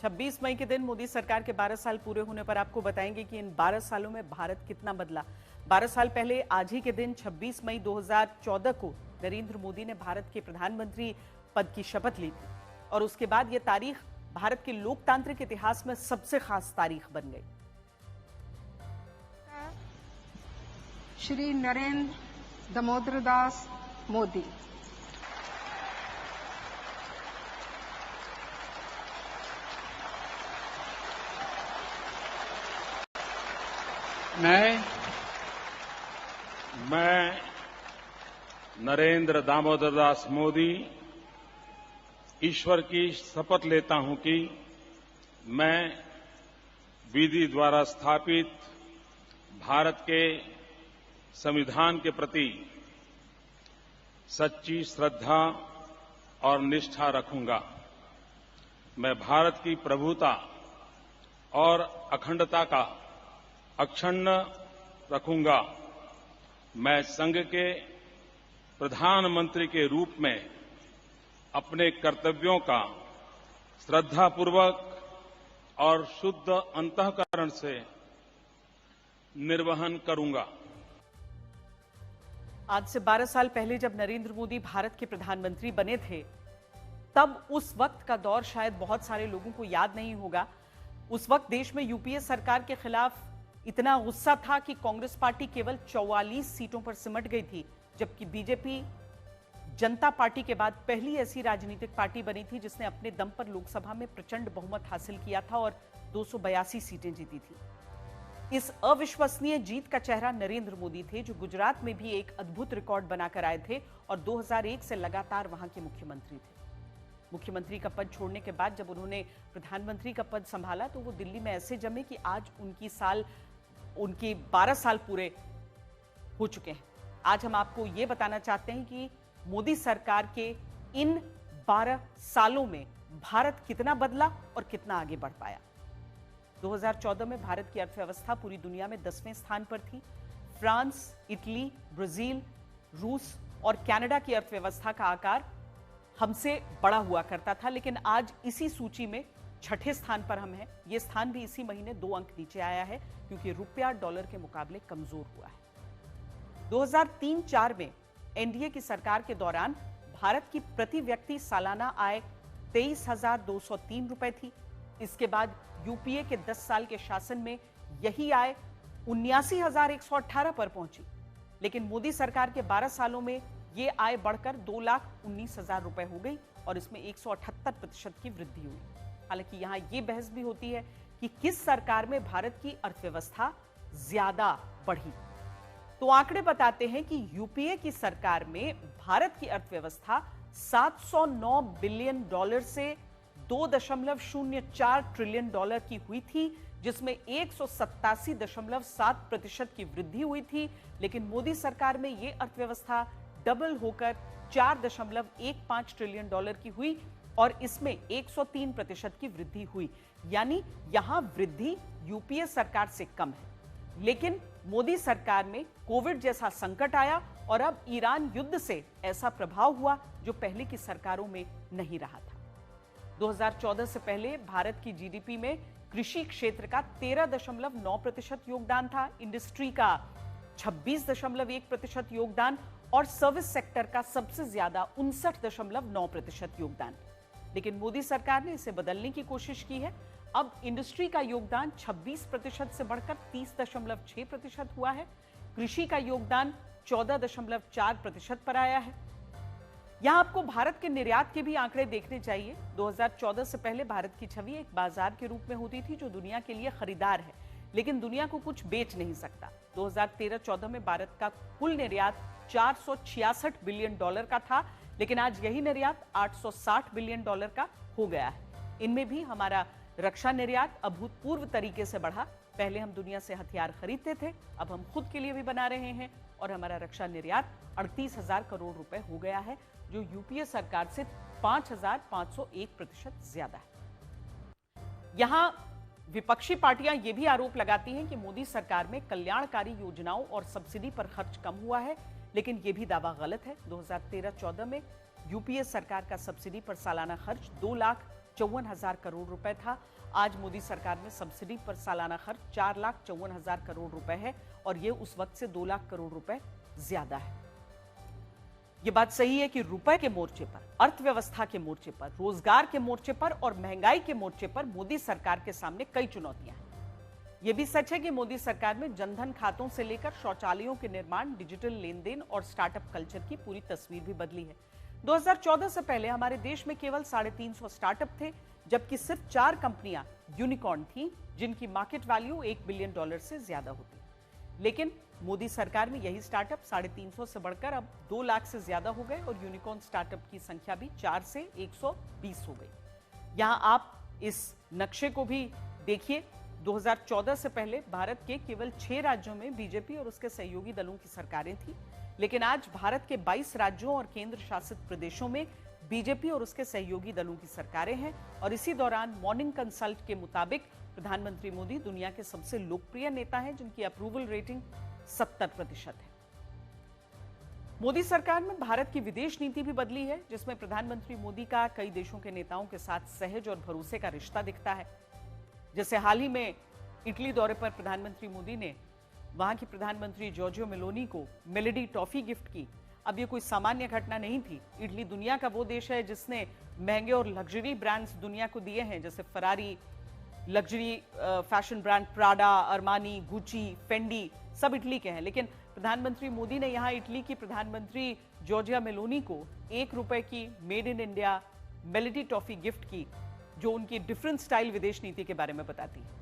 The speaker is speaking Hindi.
26 मई के दिन मोदी सरकार के 12 साल पूरे होने पर आपको बताएंगे कि इन 12 सालों में भारत कितना बदला। 12 साल पहले आज ही के दिन 26 मई 2014 को नरेंद्र मोदी ने भारत के प्रधानमंत्री पद की शपथ ली थी और उसके बाद यह तारीख भारत के लोकतांत्रिक इतिहास में सबसे खास तारीख बन गई। श्री नरेंद्र दामोदर दास मोदी। मैं नरेंद्र दामोदर दास मोदी ईश्वर की शपथ लेता हूं कि मैं विधि द्वारा स्थापित भारत के संविधान के प्रति सच्ची श्रद्धा और निष्ठा रखूंगा। मैं भारत की प्रभुता और अखंडता का अक्षुण्ण रखूंगा। मैं संघ के प्रधानमंत्री के रूप में अपने कर्तव्यों का श्रद्धापूर्वक और शुद्ध अंतःकरण से निर्वहन करूंगा। आज से 12 साल पहले जब नरेंद्र मोदी भारत के प्रधानमंत्री बने थे, तब उस वक्त का दौर शायद बहुत सारे लोगों को याद नहीं होगा। उस वक्त देश में यूपीए सरकार के खिलाफ इतना गुस्सा था कि कांग्रेस पार्टी केवल 44 सीटों पर सिमट गई थी, जबकि बीजेपी जनता पार्टी के बाद पहली ऐसी राजनीतिक पार्टी बनी थी जिसने अपने दम पर लोकसभा में प्रचंड बहुमत हासिल किया था और 282 सीटें जीती थी। इस अविश्वसनीय जीत का चेहरा नरेंद्र मोदी थे, जो गुजरात में भी एक अद्भुत रिकॉर्ड बनाकर आए थे और 2001 से लगातार वहां के मुख्यमंत्री थे। मुख्यमंत्री का पद छोड़ने के बाद जब उन्होंने प्रधानमंत्री का पद संभाला तो वो दिल्ली में ऐसे जमे कि आज उनकी 12 साल पूरे हो चुके हैं। आज हम आपको ये बताना चाहते हैं कि मोदी सरकार के इन 12 सालों में भारत कितना बदला और कितना आगे बढ़ पाया। 2014 में भारत की अर्थव्यवस्था पूरी दुनिया में 10वें स्थान पर थी। फ्रांस, इटली, ब्राजील, रूस और कनाडा की अर्थव्यवस्था का आकार हमसे बड़ा हुआ करता था, लेकिन आज इसी सूची में 6ठे स्थान पर हम हैं। यह स्थान भी इसी महीने 2 अंक नीचे आया है क्योंकि रुपया डॉलर के मुकाबले कमजोर हुआ है। 2003-04 में एनडीए की सरकार के दौरान भारत की प्रति व्यक्ति सालाना आय 23,203 रुपए थी। इसके बाद यूपीए के 10 साल के शासन में यही आय 79,118 पर पहुंची, लेकिन मोदी सरकार के 12 सालों में यह आय बढ़कर 2,19,000 रुपए हो गई और इसमें 178% की वृद्धि हुई। हालांकि यहां यह बहस भी होती है कि किस सरकार में भारत की अर्थव्यवस्था ज्यादा बढ़ी। तो आंकड़े बताते हैं कि यूपीए की सरकार में भारत की अर्थव्यवस्था 709 बिलियन डॉलर से 2.04 ट्रिलियन डॉलर की हुई थी, जिसमें 187.7% की वृद्धि हुई थी। लेकिन मोदी सरकार में यह अर्थव्यवस्था डबल होकर 4.15 ट्रिलियन डॉलर की हुई और इसमें 103% की वृद्धि हुई। यानी यहां वृद्धि यूपीए सरकार से कम है। लेकिन मोदी सरकार में कोविड जैसा संकट आया और अब ईरान युद्ध से ऐसा प्रभाव हुआ जो पहले की सरकारों में नहीं रहा था। 2014 से पहले भारत की जीडीपी में कृषि क्षेत्र का 13.9% योगदान था, इंडस्ट्री का 26.1% योगदान और सर्विस सेक्टर का सबसे ज्यादा 59.9% योगदान। लेकिन मोदी सरकार ने इसे बदलने की कोशिश की है। अब इंडस्ट्री का योगदान 26% से बढ़कर 30.6% हुआ है। कृषि का योगदान 14.4% पर आया है। यहां आपको भारत के निर्यात के भी आंकड़े देखने चाहिए। 2014 से पहले भारत की छवि एक बाजार के रूप में होती थी जो दुनिया के लिए खरीदार है, लेकिन दुनिया को कुछ बेच नहीं सकता। 2013-14 में भारत का कुल निर्यात 466 बिलियन डॉलर का था, लेकिन आज यही निर्यात 860 बिलियन डॉलर का हो गया है। इनमें भी हमारा रक्षा निर्यात अभूतपूर्व तरीके से बढ़ा। पहले हम दुनिया से हथियार खरीदते थे, अब हम खुद के लिए भी बना रहे हैं और हमारा रक्षा निर्यात 38,000 करोड़ रुपए हो गया है, जो यूपीए सरकार से 5,501% ज्यादा है। यहां विपक्षी पार्टियां यह भी आरोप लगाती हैं कि मोदी सरकार में कल्याणकारी योजनाओं और सब्सिडी पर खर्च कम हुआ है, लेकिन यह भी दावा गलत है। 2013-14 में यूपीए सरकार का सब्सिडी पर सालाना खर्च 54,000 करोड़ रुपए था। आज मोदी सरकार में सब्सिडी पर सालाना खर्च 4,54,000 करोड़ रुपए है और ये उस वक्त से 2 लाख करोड़ रुपए ज्यादा है। ये बात सही है कि रुपए के मोर्चे पर, अर्थव्यवस्था के मोर्चे पर, रोजगार के मोर्चे पर और महंगाई के मोर्चे पर मोदी सरकार के सामने कई चुनौतियां हैं। यह भी सच है कि मोदी सरकार में जनधन खातों से लेकर शौचालयों के निर्माण, डिजिटल लेन देन और स्टार्टअप कल्चर की पूरी तस्वीर भी बदली है। 2014 से पहले हमारे देश में केवल 350 स्टार्टअप थे, जबकि सिर्फ 4 कंपनियां यूनिकॉर्न थीं, जिनकी मार्केट वैल्यू $1 बिलियन से ज्यादा होती। लेकिन मोदी सरकार में यही स्टार्टअप 350 से बढ़कर अब 2 लाख से ज्यादा हो गए और यूनिकॉर्न स्टार्टअप की संख्या भी 4 से 120 हो गई। यहां आप इस नक्शे को भी देखिए। 2014 से पहले भारत के केवल 6 राज्यों में बीजेपी और उसके सहयोगी दलों की सरकारें थी, लेकिन आज भारत के 22 राज्यों और केंद्र शासित प्रदेशों में बीजेपी और उसके सहयोगी दलों की सरकारें हैं। और इसी दौरान मॉर्निंग कंसल्ट के मुताबिक प्रधानमंत्री मोदी दुनिया के सबसे लोकप्रिय नेता हैं, जिनकी अप्रूवल रेटिंग 70% है। मोदी सरकार में भारत की विदेश नीति भी बदली है, जिसमें प्रधानमंत्री मोदी का कई देशों के नेताओं के साथ सहज और भरोसे का रिश्ता दिखता है। जैसे हाल ही में इटली दौरे पर प्रधानमंत्री मोदी ने वहां की प्रधानमंत्री जॉर्जिया मेलोनी को मेलेडी टॉफी गिफ्ट की। अब ये कोई सामान्य घटना नहीं थी। इटली दुनिया का वो देश है जिसने महंगे और लग्जरी ब्रांड्स दुनिया को दिए हैं, जैसे Ferrari, luxury fashion brand Prada, Armani, Gucci, Fendi, सब इटली के हैं। लेकिन प्रधानमंत्री मोदी ने यहां इटली की प्रधानमंत्री जॉर्जिया मेलोनी को ₹1 की made in India melody toffee gift की, जो उनकी डिफरेंट स्टाइल विदेश नीति के बारे में बताती है।